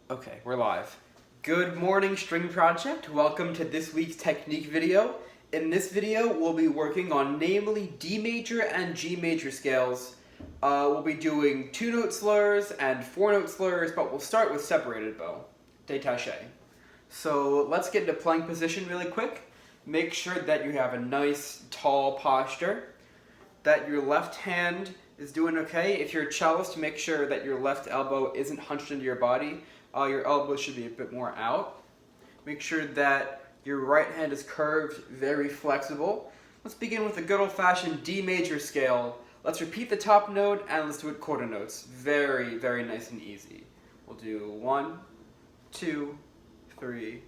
Okay, we're live. Good morning, String Project. Welcome to this week's technique video. In this video, we'll be working on namely D major and G major scales. We'll be doing 2-note slurs and 4-note slurs, but we'll start with separated bow, détaché. So let's get into plank position really quick. Make sure that you have a nice, tall posture, that your left hand is doing okay. If you're a cellist, make sure that your left elbow isn't hunched into your body. Your elbow should be a bit more out. Make sure that your right hand is curved, very flexible. Let's begin with a good old-fashioned D major scale. Let's repeat the top note and let's do it quarter notes. Very, very nice and easy. We'll do 1, 2, 3.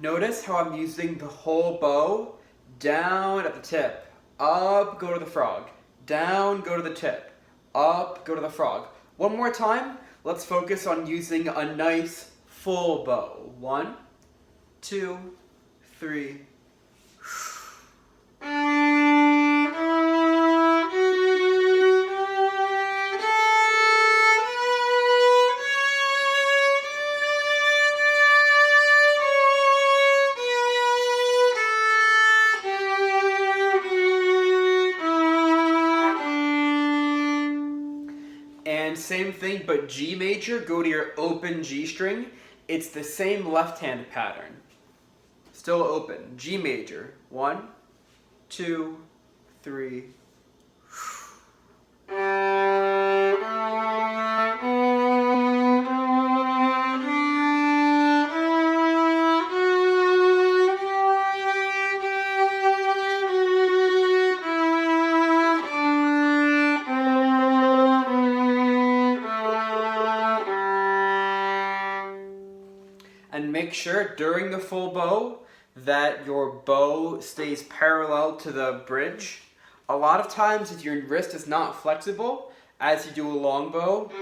Notice how I'm using the whole bow, down at the tip, up, go to the frog, down, go to the tip, up, go to the frog. One more time, let's focus on using a nice full bow. 1, 2, 3. And same thing, but G major, go to your open G string. It's the same left hand pattern. Still open. G major. 1, 2, 3. And make sure during the full bow that your bow stays parallel to the bridge. A lot of times if your wrist is not flexible, as you do a long bow,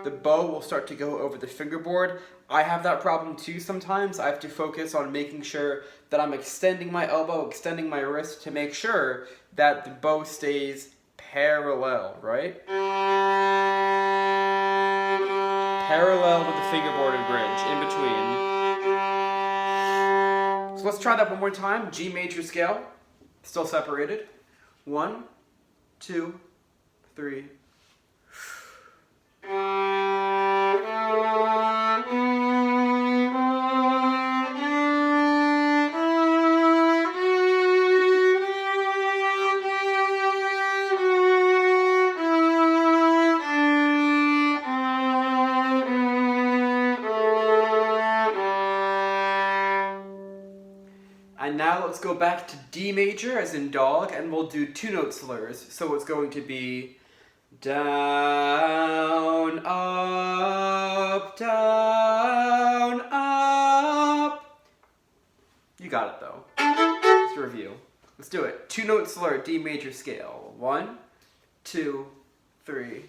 the bow will start to go over the fingerboard. I have that problem too sometimes. I have to focus on making sure that I'm extending my elbow, extending my wrist to make sure that the bow stays parallel, right? Parallel with the fingerboard and bridge, in between. So let's try that one more time. G major scale, still separated. 1, 2, 3. And now let's go back to D major as in dog, and we'll do 2-note slurs. So it's going to be down, up, down, up. You got it though. Let's review. Let's do it. 2-note slur, D major scale. 1, 2, 3.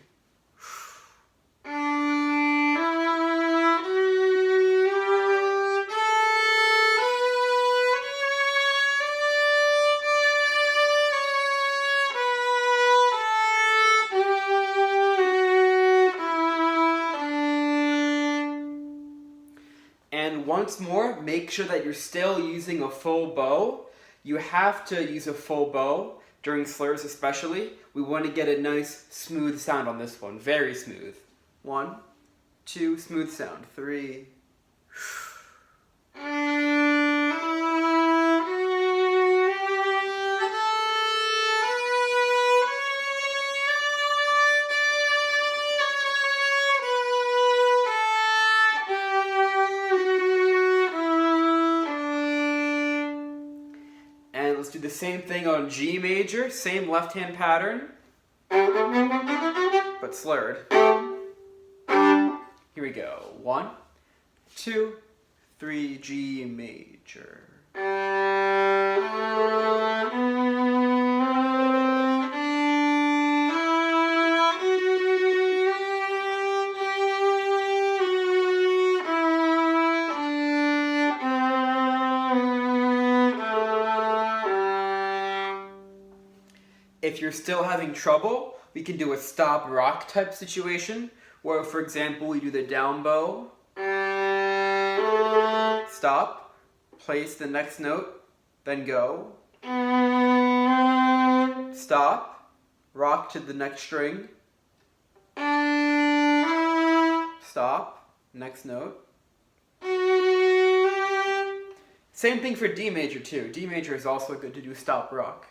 And once more, make sure that you're still using a full bow. You have to use a full bow during slurs especially. We want to get a nice smooth sound on this one, very smooth. 1, 2, smooth sound. 3. And let's do the same thing on G major, same left hand pattern, but slurred. Here we go. 1, 2, 3, G major. If you're still having trouble, we can do a stop rock type situation, where for example we do the down bow, stop, place the next note, then go, stop, rock to the next string, stop, next note. Same thing for D major too. D major is also good to do stop rock.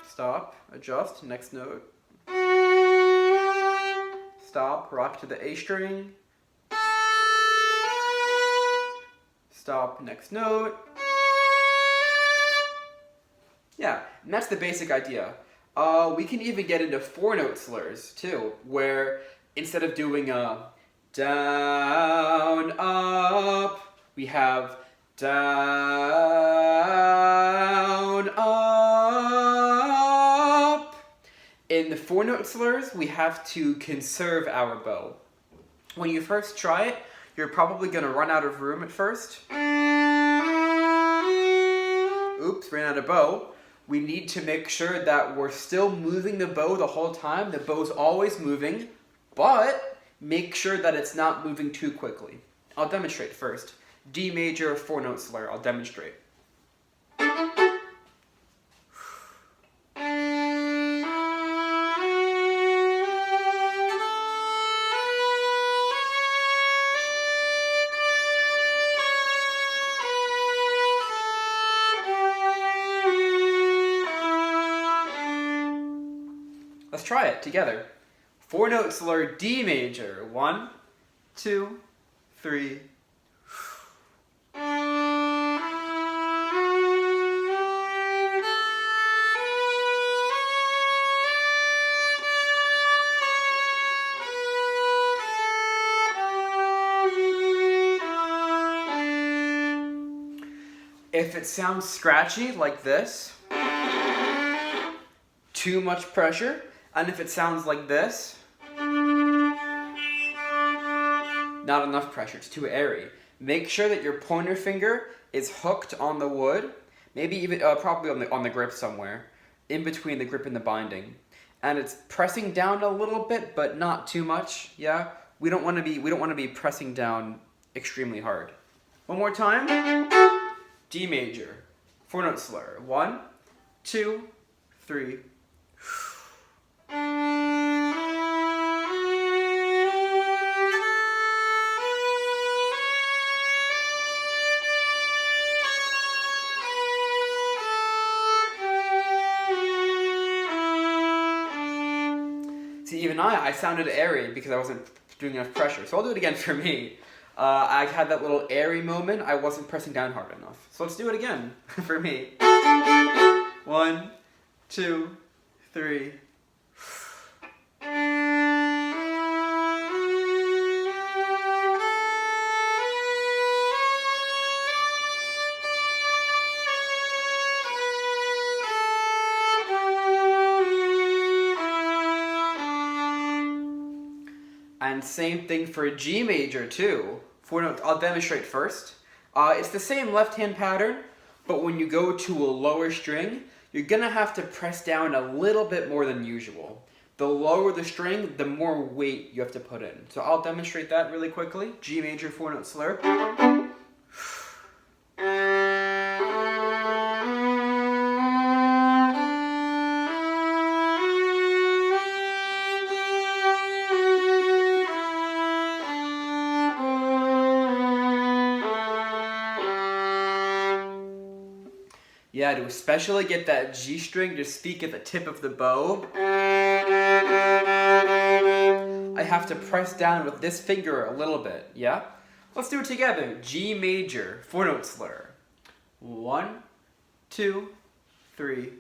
Stop, adjust, next note. Stop, rock to the A string. Stop, next note. Yeah, and that's the basic idea. We can even get into 4-note slurs too, where instead of doing a down, up, we have down, up. In the 4-note slurs, we have to conserve our bow. When you first try it, you're probably going to run out of room at first. Oops, ran out of bow. We need to make sure that we're still moving the bow the whole time. The bow's always moving, but make sure that it's not moving too quickly. I'll demonstrate first. D major 4-note slur, I'll demonstrate. Let's try it together. 4-note slur, D major. 1, 2, 3. If it sounds scratchy like this, too much pressure. And if it sounds like this, not enough pressure, it's too airy. Make sure that your pointer finger is hooked on the wood, maybe even probably on the grip somewhere, in between the grip and the binding. And it's pressing down a little bit, but not too much, yeah? We don't want to be pressing down extremely hard. One more time. D major, 4-note slur. 1, 2, 3. See, even I sounded airy because I wasn't doing enough pressure. So I'll do it again for me. I had that little airy moment. I wasn't pressing down hard enough. So let's do it again for me. 1, 2, 3. And same thing for G major too. 4-note, I'll demonstrate first. It's the same left-hand pattern, but when you go to a lower string, you're gonna have to press down a little bit more than usual. The lower the string, the more weight you have to put in. So I'll demonstrate that really quickly. G major 4-note slur. Yeah, to especially get that G string to speak at the tip of the bow, I have to press down with this finger a little bit, yeah? Let's do it together. G major, 4-note slur. 1, 2, 3.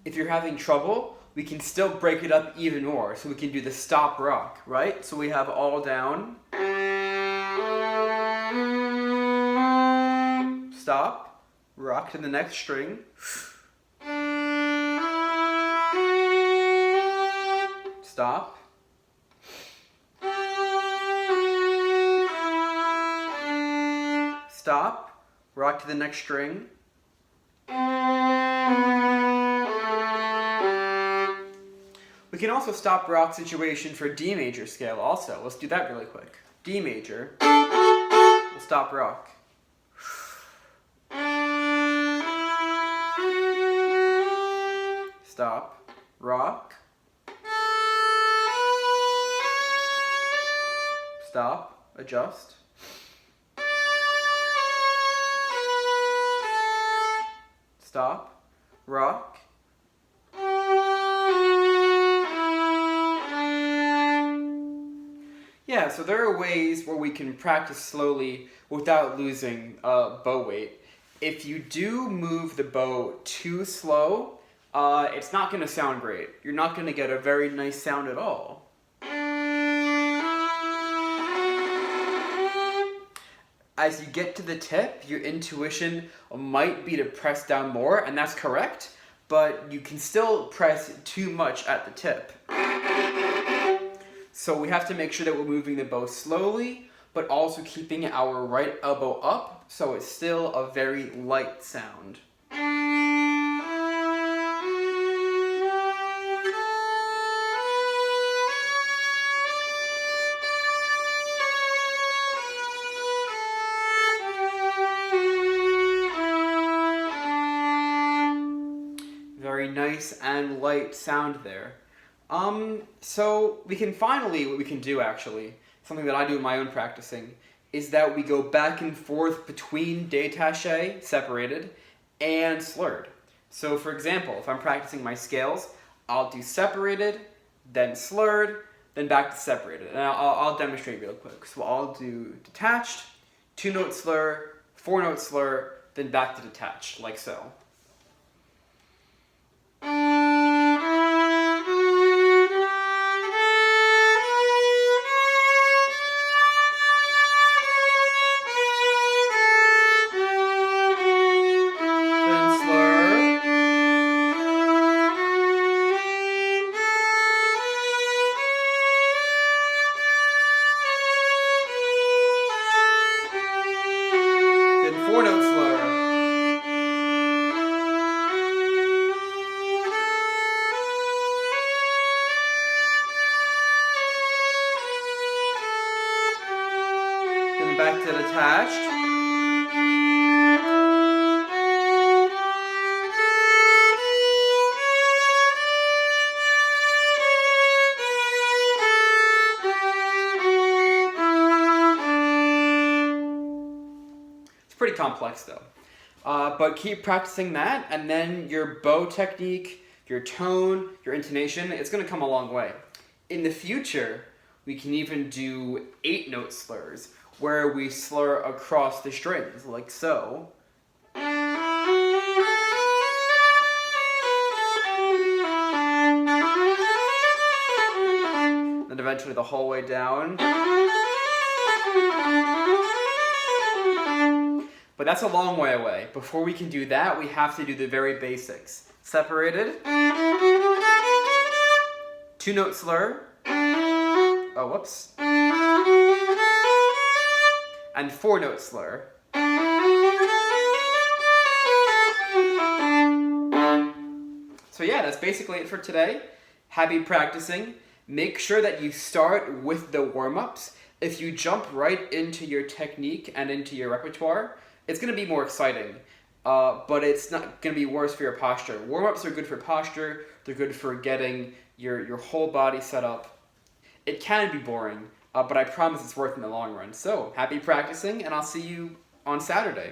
If you're having trouble, we can still break it up even more. So we can do the stop rock, right? So we have all down. stop, rock to the next string, stop, stop, rock to the next string, we can also stop rock situation for D major scale also. Let's do that really quick. D major, we'll stop rock. Stop, rock. Stop, adjust. Stop, rock. Yeah, so there are ways where we can practice slowly without losing bow weight. If you do move the bow too slow, it's not going to sound great. You're not going to get a very nice sound at all. As you get to the tip, your intuition might be to press down more, and that's correct, but you can still press too much at the tip. So we have to make sure that we're moving the bow slowly, but also keeping our right elbow up, so it's still a very light sound. Very nice and light sound there. So what we can do actually, something that I do in my own practicing, is that we go back and forth between détaché, separated, and slurred. So for example, if I'm practicing my scales, I'll do separated, then slurred, then back to separated. And I'll demonstrate real quick. So I'll do detached, 2-note slur, 4-note slur, then back to detached, like so. Back to detached. It's pretty complex though. But keep practicing that, and then your bow technique, your tone, your intonation, it's going to come a long way. In the future, we can even do 8-note slurs, where we slur across the strings, like so. Then eventually the whole way down. But that's a long way away. Before we can do that, we have to do the very basics. Separated. 2-note slur. Oh, whoops. And 4-note slur. So yeah, that's basically it for today. Happy practicing. Make sure that you start with the warm-ups. If you jump right into your technique and into your repertoire, it's going to be more exciting, but it's not going to be worse for your posture. Warm-ups are good for posture. They're good for getting your whole body set up. It can be boring, but I promise it's worth it in the long run. So, happy practicing, and I'll see you on Saturday.